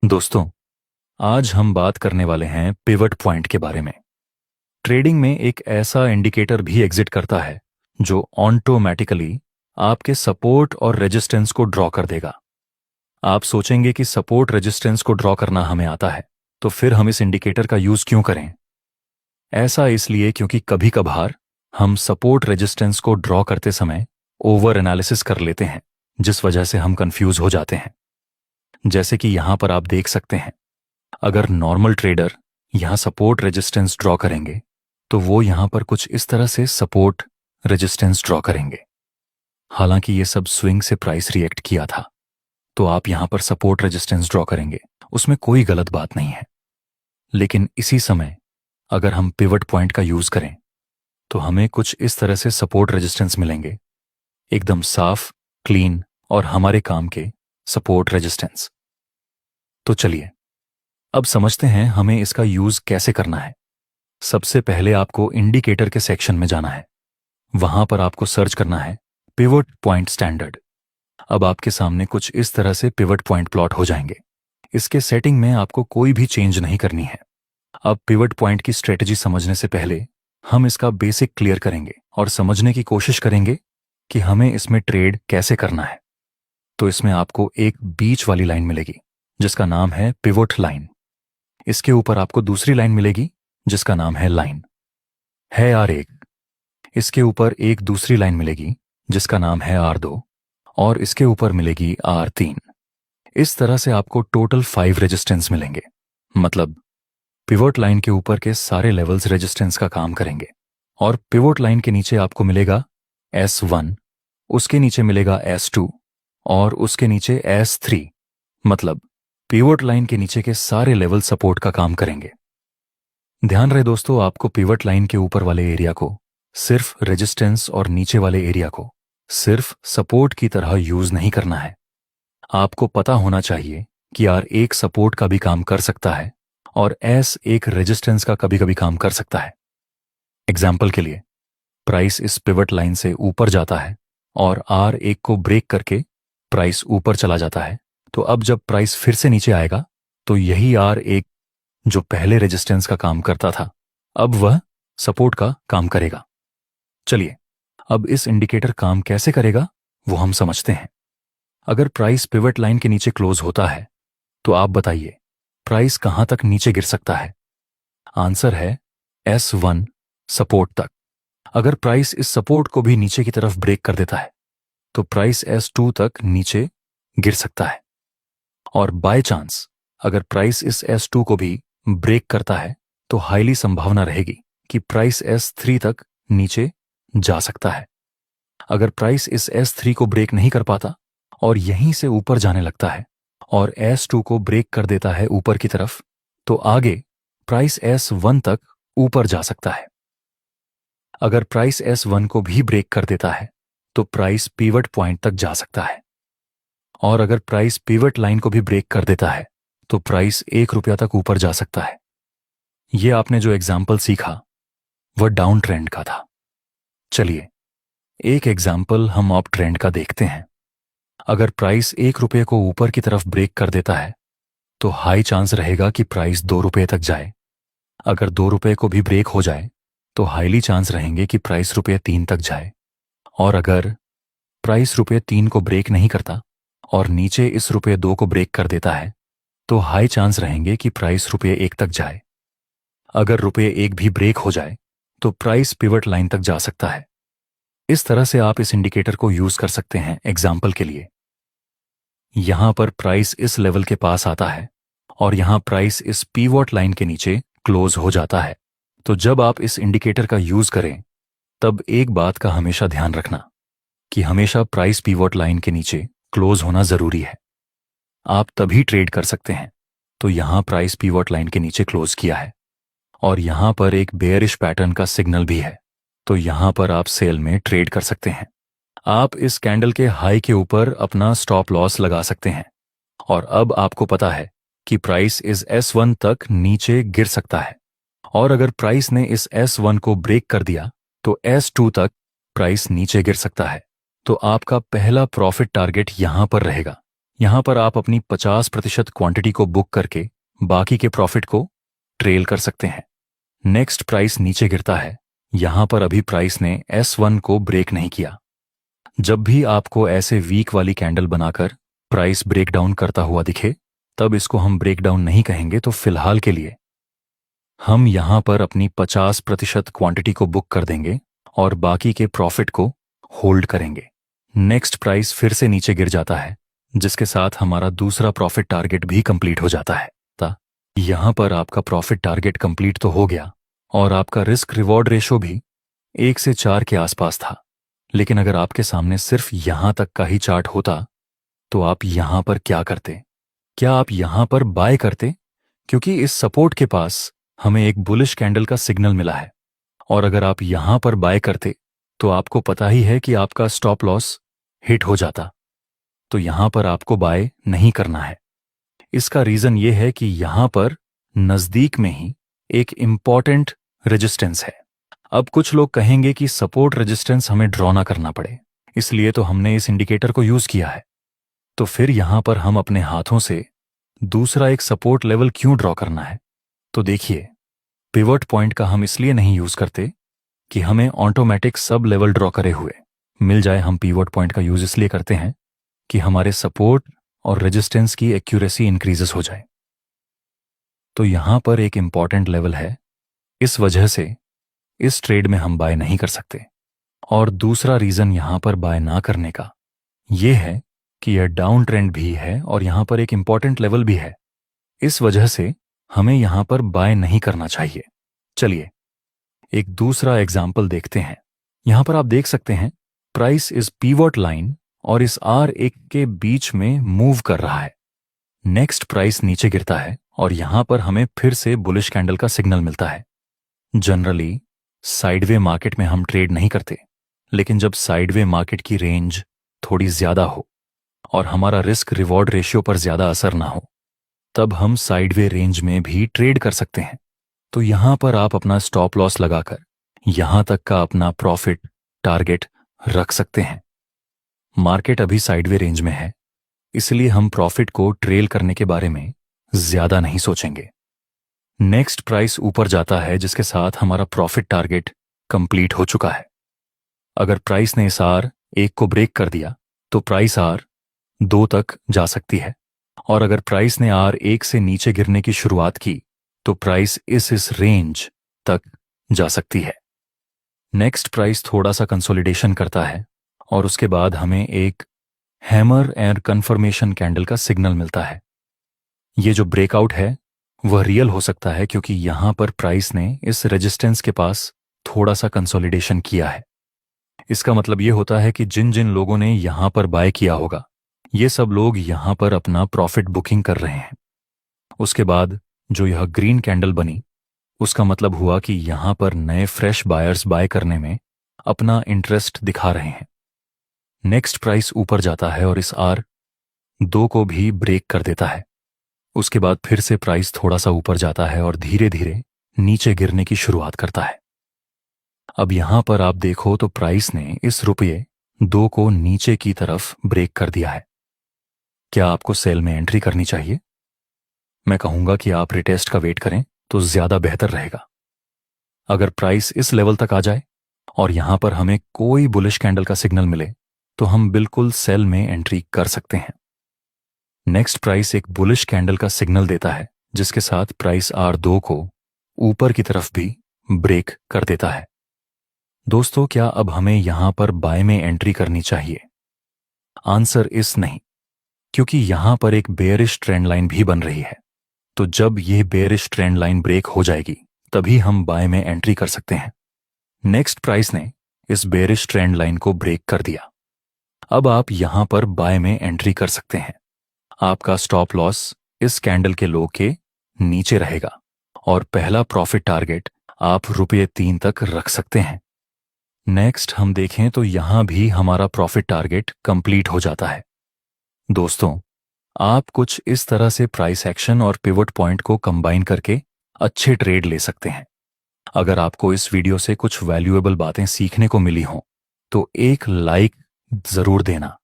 दोस्तों, आज हम बात करने वाले हैं पिवट पॉइंट के बारे में। ट्रेडिंग में एक ऐसा इंडिकेटर भी एग्जिट करता है जो ऑटोमेटिकली आपके सपोर्ट और रेजिस्टेंस को ड्रॉ कर देगा। आप सोचेंगे कि सपोर्ट रेजिस्टेंस को ड्रॉ करना हमें आता है, तो फिर हम इस इंडिकेटर का यूज क्यों करें? ऐसा इसलिए क्योंकि कभी कभार हम सपोर्ट रेजिस्टेंस को ड्रॉ करते समय ओवर एनालिसिस कर लेते हैं, जिस वजह से हम कंफ्यूज हो जाते हैं। जैसे कि यहां पर आप देख सकते हैं, अगर नॉर्मल ट्रेडर यहां सपोर्ट रेजिस्टेंस ड्रॉ करेंगे तो वो यहां पर कुछ इस तरह से सपोर्ट रेजिस्टेंस ड्रॉ करेंगे। हालांकि ये सब स्विंग से प्राइस रिएक्ट किया था, तो आप यहां पर सपोर्ट रेजिस्टेंस ड्रॉ करेंगे, उसमें कोई गलत बात नहीं है। लेकिन इसी समय अगर हम पिवट पॉइंट का यूज करें तो हमें कुछ इस तरह से सपोर्ट रेजिस्टेंस मिलेंगे, एकदम साफ, क्लीन और हमारे काम के सपोर्ट रेजिस्टेंस। तो चलिए अब समझते हैं हमें इसका यूज कैसे करना है। सबसे पहले आपको इंडिकेटर के सेक्शन में जाना है। वहां पर आपको सर्च करना है पिवट पॉइंट स्टैंडर्ड। अब आपके सामने कुछ इस तरह से पिवट पॉइंट प्लॉट हो जाएंगे। इसके सेटिंग में आपको कोई भी चेंज नहीं करनी है। अब पिवट पॉइंट की स्ट्रेटजी समझने से पहले हम इसका बेसिक क्लियर करेंगे और समझने की कोशिश करेंगे कि हमें इसमें ट्रेड कैसे करना है। तो इसमें आपको एक बीच वाली लाइन मिलेगी जिसका नाम है पिवट लाइन। इसके ऊपर आपको दूसरी लाइन मिलेगी जिसका नाम है लाइन है R1। इसके ऊपर एक दूसरी लाइन मिलेगी जिसका नाम है R2 और इसके ऊपर मिलेगी R3। इस तरह से आपको टोटल 5 रेजिस्टेंस मिलेंगे। मतलब पिवट लाइन के ऊपर के सारे लेवल्स रेजिस्टेंस का काम करेंगे। और पिवट लाइन के नीचे आपको मिलेगा S1, उसके नीचे मिलेगा S2 और उसके नीचे S3। मतलब पिवट लाइन के नीचे के सारे लेवल सपोर्ट का काम करेंगे। ध्यान रहे दोस्तों, आपको पिवट लाइन के ऊपर वाले एरिया को सिर्फ रेजिस्टेंस और नीचे वाले एरिया को सिर्फ सपोर्ट की तरह यूज नहीं करना है। आपको पता होना चाहिए कि R1 सपोर्ट का भी काम कर सकता है और S1 रेजिस्टेंस का कभी कभी काम कर सकता है। एग्जाम्पल के लिए, प्राइस इस पिवट लाइन से ऊपर जाता है और R1 को ब्रेक करके प्राइस ऊपर चला जाता है। तो अब जब प्राइस फिर से नीचे आएगा तो यही R1 जो पहले रेजिस्टेंस का काम करता था, अब वह सपोर्ट का काम करेगा। चलिए अब इस इंडिकेटर काम कैसे करेगा वो हम समझते हैं। अगर प्राइस पिवट लाइन के नीचे क्लोज होता है तो आप बताइए प्राइस कहां तक नीचे गिर सकता है? आंसर है S1 सपोर्ट तक। अगर प्राइस इस सपोर्ट को भी नीचे की तरफ ब्रेक कर देता है तो प्राइस S2 तक नीचे गिर सकता है। और बाय चांस अगर प्राइस इस S2 को भी ब्रेक करता है तो हाईली संभावना रहेगी कि प्राइस S3 तक नीचे जा सकता है। अगर प्राइस इस S3 को ब्रेक नहीं कर पाता और यहीं से ऊपर जाने लगता है और S2 को ब्रेक कर देता है ऊपर की तरफ, तो आगे प्राइस S1 तक ऊपर जा सकता है। अगर प्राइस S1 को भी ब्रेक कर देता है तो प्राइस पिवट पॉइंट तक जा सकता है। और अगर प्राइस पिवट लाइन को भी ब्रेक कर देता है तो प्राइस ₹1 तक ऊपर जा सकता है। यह आपने जो एग्जाम्पल सीखा वह डाउन ट्रेंड का था। चलिए एक एग्जाम्पल हम अप ट्रेंड का देखते हैं। अगर प्राइस ₹1 को ऊपर की तरफ ब्रेक कर देता है तो हाई चांस रहेगा कि प्राइस ₹2 तक जाए। अगर ₹2 को भी ब्रेक हो जाए तो हाईली चांस रहेंगे कि प्राइस ₹3 तक जाए। और अगर प्राइस ₹3 को ब्रेक नहीं करता और नीचे इस ₹2 को ब्रेक कर देता है तो हाई चांस रहेंगे कि प्राइस ₹1 तक जाए। अगर ₹1 भी ब्रेक हो जाए तो प्राइस पिवट लाइन तक जा सकता है। इस तरह से आप इस इंडिकेटर को यूज कर सकते हैं। एग्जाम्पल के लिए, यहां पर प्राइस इस लेवल के पास आता है और यहां प्राइस इस पिवट लाइन के नीचे क्लोज हो जाता है। तो जब आप इस इंडिकेटर का यूज करें तब एक बात का हमेशा ध्यान रखना कि हमेशा प्राइस पिवट लाइन के नीचे क्लोज होना जरूरी है। आप तभी ट्रेड कर सकते हैं। तो यहां प्राइस पिवट लाइन के नीचे क्लोज किया है और यहां पर एक बेयरिश पैटर्न का सिग्नल भी है, तो यहां पर आप सेल में ट्रेड कर सकते हैं। आप इस कैंडल के हाई के ऊपर अपना स्टॉप लॉस लगा सकते हैं। और अब आपको पता है कि प्राइस इस S1 तक नीचे गिर सकता है और अगर प्राइस ने इस S1 को ब्रेक कर दिया तो S2 तक प्राइस नीचे गिर सकता है। तो आपका पहला प्रॉफिट टारगेट यहां पर रहेगा यहां पर आप अपनी 50% क्वांटिटी को बुक करके बाकी के प्रॉफिट को ट्रेल कर सकते हैं। नेक्स्ट प्राइस नीचे गिरता है। यहां पर अभी प्राइस ने S1 को ब्रेक नहीं किया। जब भी आपको ऐसे वीक वाली कैंडल बनाकर प्राइस ब्रेकडाउन करता हुआ दिखे, तब इसको हम ब्रेकडाउन नहीं कहेंगे। तो फिलहाल के लिए हम यहां पर अपनी 50% क्वांटिटी को बुक कर देंगे और बाकी के प्रॉफिट को होल्ड करेंगे। नेक्स्ट प्राइस फिर से नीचे गिर जाता है, जिसके साथ हमारा दूसरा प्रॉफिट टारगेट भी कंप्लीट हो जाता है। यहां पर आपका प्रॉफिट टारगेट कंप्लीट तो हो गया और आपका रिस्क रिवॉर्ड रेशो भी 1 से 4 के आसपास था। लेकिन अगर आपके सामने सिर्फ यहां तक का ही चार्ट होता तो आप यहां पर क्या करते? क्या आप यहां पर बाय करते? क्योंकि इस सपोर्ट के पास हमें एक बुलिश कैंडल का सिग्नल मिला है, और अगर आप यहां पर बाय करते तो आपको पता ही है कि आपका स्टॉप लॉस हिट हो जाता। तो यहां पर आपको बाय नहीं करना है। इसका रीजन यह है कि यहां पर नजदीक में ही एक इंपॉर्टेंट रेजिस्टेंस है। अब कुछ लोग कहेंगे कि सपोर्ट रेजिस्टेंस हमें ड्रॉ ना करना पड़े, इसलिए तो हमने इस इंडिकेटर को यूज किया है। तो फिर यहां पर हम अपने हाथों से दूसरा एक सपोर्ट लेवल क्यों ड्रॉ करना है? तो देखिए, पिवट पॉइंट का हम इसलिए नहीं यूज करते कि हमें ऑटोमेटिक सब लेवल ड्रॉ करे हुए मिल जाए। हम पिवट पॉइंट का यूज इसलिए करते हैं कि हमारे सपोर्ट और रेजिस्टेंस की एक्यूरेसी इंक्रीजेस हो जाए। तो यहां पर एक इंपॉर्टेंट लेवल है, इस वजह से इस ट्रेड में हम बाय नहीं कर सकते। और दूसरा रीजन यहां पर बाय ना करने का यह है कि यह डाउन ट्रेंड भी है और यहां पर एक इंपॉर्टेंट लेवल भी है। इस वजह से हमें यहां पर बाय नहीं करना चाहिए। चलिए एक दूसरा एग्जाम्पल देखते हैं। यहां पर आप देख सकते हैं प्राइस इस पीवट लाइन और इस R1 के बीच में मूव कर रहा है। नेक्स्ट प्राइस नीचे गिरता है और यहां पर हमें फिर से बुलिश कैंडल का सिग्नल मिलता है। जनरली साइडवे मार्केट में हम ट्रेड नहीं करते, लेकिन जब साइडवे मार्केट की रेंज थोड़ी ज्यादा हो और हमारा रिस्क रिवॉर्ड रेशियो पर ज्यादा असर ना हो, तब हम साइडवे रेंज में भी ट्रेड कर सकते हैं। तो यहां पर आप अपना स्टॉप लॉस लगाकर यहां तक का अपना प्रॉफिट टारगेट रख सकते हैं। मार्केट अभी साइडवे रेंज में है, इसलिए हम प्रॉफिट को ट्रेल करने के बारे में ज्यादा नहीं सोचेंगे। नेक्स्ट प्राइस ऊपर जाता है, जिसके साथ हमारा प्रॉफिट टारगेट कंप्लीट हो चुका है। अगर प्राइस ने इस R1 को ब्रेक कर दिया तो प्राइस R2 तक जा सकती है, और अगर प्राइस ने R1 से नीचे गिरने की शुरुआत की तो प्राइस इस रेंज तक जा सकती है। नेक्स्ट प्राइस थोड़ा सा कंसोलिडेशन करता है और उसके बाद हमें एक हैमर एंड कंफर्मेशन कैंडल का सिग्नल मिलता है। ये जो ब्रेकआउट है वह रियल हो सकता है, क्योंकि यहां पर प्राइस ने इस रेजिस्टेंस के पास थोड़ा सा कंसोलिडेशन किया है। इसका मतलब ये होता है कि जिन जिन लोगों ने यहां पर बाय किया होगा, ये सब लोग यहां पर अपना प्रॉफिट बुकिंग कर रहे हैं। उसके बाद जो यह ग्रीन कैंडल बनी, उसका मतलब हुआ कि यहां पर नए फ्रेश बायर्स बाय करने में अपना इंटरेस्ट दिखा रहे हैं। नेक्स्ट प्राइस ऊपर जाता है और इस R2 को भी ब्रेक कर देता है। उसके बाद फिर से प्राइस थोड़ा सा ऊपर जाता है और धीरे धीरे नीचे गिरने की शुरुआत करता है। अब यहां पर आप देखो तो प्राइस ने इस ₹2 को नीचे की तरफ ब्रेक कर दिया है। क्या आपको सेल में एंट्री करनी चाहिए? मैं कहूंगा कि आप रिटेस्ट का वेट करें तो ज्यादा बेहतर रहेगा। अगर प्राइस इस लेवल तक आ जाए और यहां पर हमें कोई बुलिश कैंडल का सिग्नल मिले तो हम बिल्कुल सेल में एंट्री कर सकते हैं। नेक्स्ट प्राइस एक बुलिश कैंडल का सिग्नल देता है, जिसके साथ प्राइस R2 को ऊपर की तरफ भी ब्रेक कर देता है। दोस्तों, क्या अब हमें यहां पर बाय में एंट्री करनी चाहिए? आंसर इस नहीं, क्योंकि यहां पर एक बेयरिश ट्रेंड लाइन भी बन रही है। तो जब यह बेयरिश ट्रेंड लाइन ब्रेक हो जाएगी तभी हम बाय में एंट्री कर सकते हैं। नेक्स्ट प्राइस ने इस बेयरिश ट्रेंड लाइन को ब्रेक कर दिया। अब आप यहां पर बाय में एंट्री कर सकते हैं। आपका स्टॉप लॉस इस कैंडल के लो के नीचे रहेगा और पहला प्रॉफिट टारगेट आप ₹3 तक रख सकते हैं। नेक्स्ट हम देखें तो यहां भी हमारा प्रॉफिट टारगेट कंप्लीट हो जाता है। दोस्तों, आप कुछ इस तरह से प्राइस एक्शन और पिवट पॉइंट को कंबाइन करके अच्छे ट्रेड ले सकते हैं। अगर आपको इस वीडियो से कुछ वैल्यूएबल बातें सीखने को मिली हों तो एक लाइक जरूर देना।